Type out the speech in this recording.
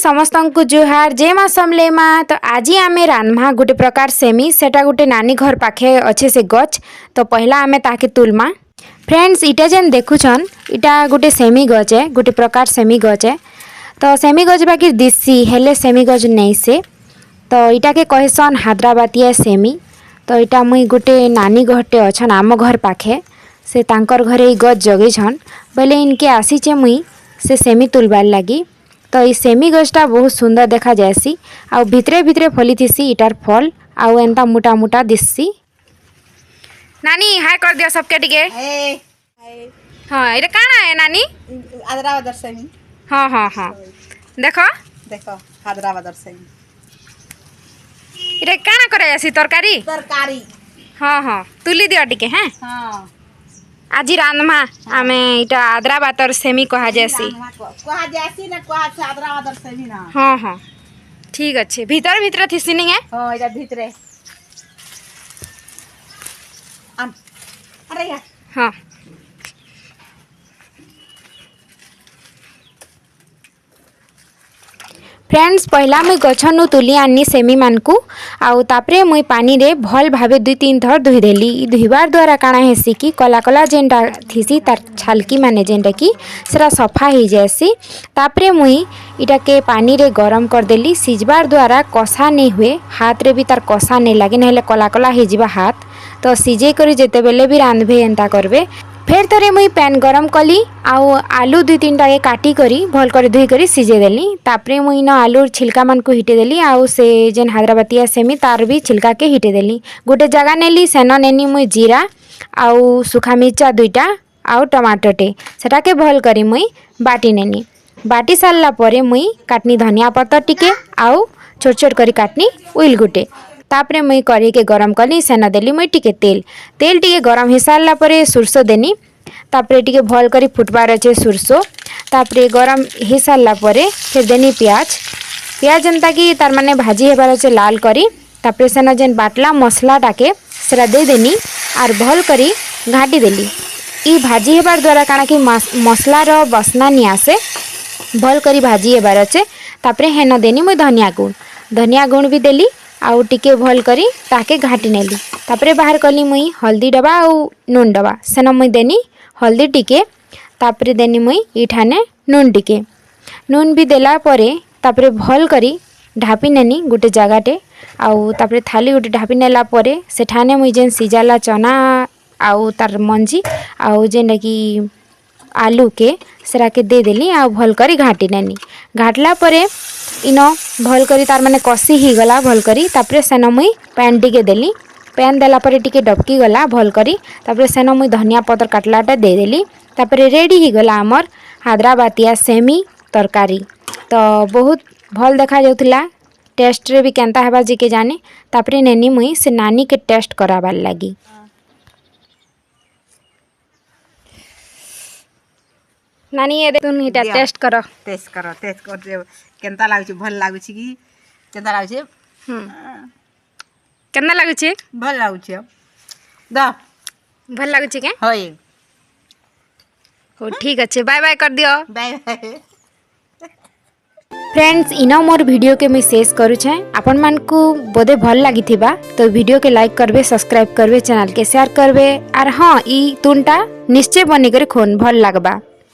समस्त को जुहार जय माँ समले माँ। तो आज आम रान्मा गोटे प्रकार सेमी सेटा गोटे नानी घर पाखे अच्छे से गच। तो पहला आम ताके तुलमा फ्रेंड्स इटा जेन देखुछन इटा गोटे सेमी गज है, गोटे प्रकार सेमी गज है। तो सेमी गज बाकी दिसी हेले सेमी गज नहीं से। तो इटा के कहसन हैदराबादिया सेमी। तो इटा मुई गोटे नानी घरटे अच्छन आम घर पाखे से तांकर घरे गज जगेछन बोले इनके आसीचे मुई से सेमी तुलबार लगी। तो ये सेमी गजटा बहुत सुंदर देखा जाएसी आउ भितरे भितरे फली थीसी इटार फल आउ एंता मोटा मोटा दिसी। नानी हाय कर दियो सबके टिके। हाँ इटा काना है नानी? हैदराबाद सेमी। हाँ हाँ हाँ देखो देखो हैदराबाद सेमी। इटा काना करे जासी तरकारी? तरकारी। हाँ हाँ तुली दियो टिके। हैं हाँ आज रान्मा आमे इटा हैदराबाद सेमी कहा जासी। कहा जासी ना कहा हैदराबाद सेमी ना। हाँ हाँ ठीक अच्छे भीतर भीतर थीसी नहीं है। हाँ इधर भीतरे अरे यार हाँ फ्रेंड्स पहला मुई गछनु तुली आनी सेमी मानकू आउ तापरे मुई पानी रे भल भावे 2-3 थर धुई देली। धुईबार द्वारा काଣା हेसी कि कला कला जेनटा थीसी तार छालकी माने जेनटा कि सेरा सफा हो जाएसी। तापरे मुई इटा के पानी रे गरम कर देली। सिजबार द्वारा कषा नहीं हुए, हाथ रे भी तार कषा नहीं लगे नहेले कला कला हो जिबा हाथ। तो सिझे करी जेते बेले भी रांधबे एंता करबे। फेर थरे मुई पैन गरम कली आउ आलू 2-3 टा काटी करी भल कर धुई करी सिझे देली। तापरे मुई न आलूर छिलका मन को हिटे देली आउ से जेन हैदराबादिया सेमी तार भी छिलका के हिटे देली। गोटे जगह नेली सेन नेनी मुई जीरा आउ सुखा मिर्चा 2टा आउ टमाटोटे सेटा के भल करी मुई बाटी नेनी। बाटी सारला परे मुई काटनी धनिया पत्तर टिके आउ छोट छोट करी काटनी उइल गुटे। तापरे मुई कढ़ी के गरम कली सेना देली मुई टिके तेल टिके गरम हो सारा पर सुरसो देनी। तापरे टिके भल करी फुटबार अच्छे सुरसो। तापरे गरम हो सारा पर फिर देनी पियाज जनता कि तार माने भाजी हेबार अच्छे लाल करी। तापरे सेना जेन बाटला मसला टाके सेरा दे देनी आर भल करी घाटी देली। ई भाजी हेबार द्वारा काना कि मसलार बसना नहीं आसे भल करी भाजी हेबार अच्छे। तापरे हेन देनी मुई धनिया गुण भी देली आउ टिके भल करी ताके घाटी नेली। तापरे बाहर कली मुई हल्दी डबा आउ नून डबा सेन मुई देनी हल्दी टिके। तापरे देनी मुई इठाने नून टिके नून भी देला परे तापरे भल करी ढापी नेनी गोटे जगाटे आउ तापरे थाली गोटे ढापी नेला परे सेठाने मुई जेन सिजाला चना आउ तार मंजी आउ जेन कि आलू के सेरा के दे देली आउ भल करी घाटी नेनी। घाटला परे इन भल करी तार माने कषी ही गला भल करी। तापरे सेन मुई पैन टिके देली। पैन देला परे टिके डबकी गला भल करी। तापरे सेन मुई धनिया पतर काटलाटा दे देली। तापरे रेडी ही गला आमर हैदराबादिया सेमी तरकारी। तो बहुत भल देखा जाउथला टेस्ट रे भी केनता हेबा जी के जाने। तापरे नेनी मुई से नानी के टेस्ट कराबार लगी। नानी ये तुन हिटा टेस्ट कर केनता लागुची भल लागुची कि केनता लागुची केना लागुची? भल लागुची द भल लागुची के? होय हो ठीक अच्छे बाय बाय कर दियो। Bye bye friends in more video के मैं शेष करूछे। आपण मान को बोधे भल लगी थिबा तो वीडियो के लाइक करबे, सब्सक्राइब करबे, चैनल के शेयर करबे और हाँ ई तुनटा निश्चय बनी कर खोन भल लगबा।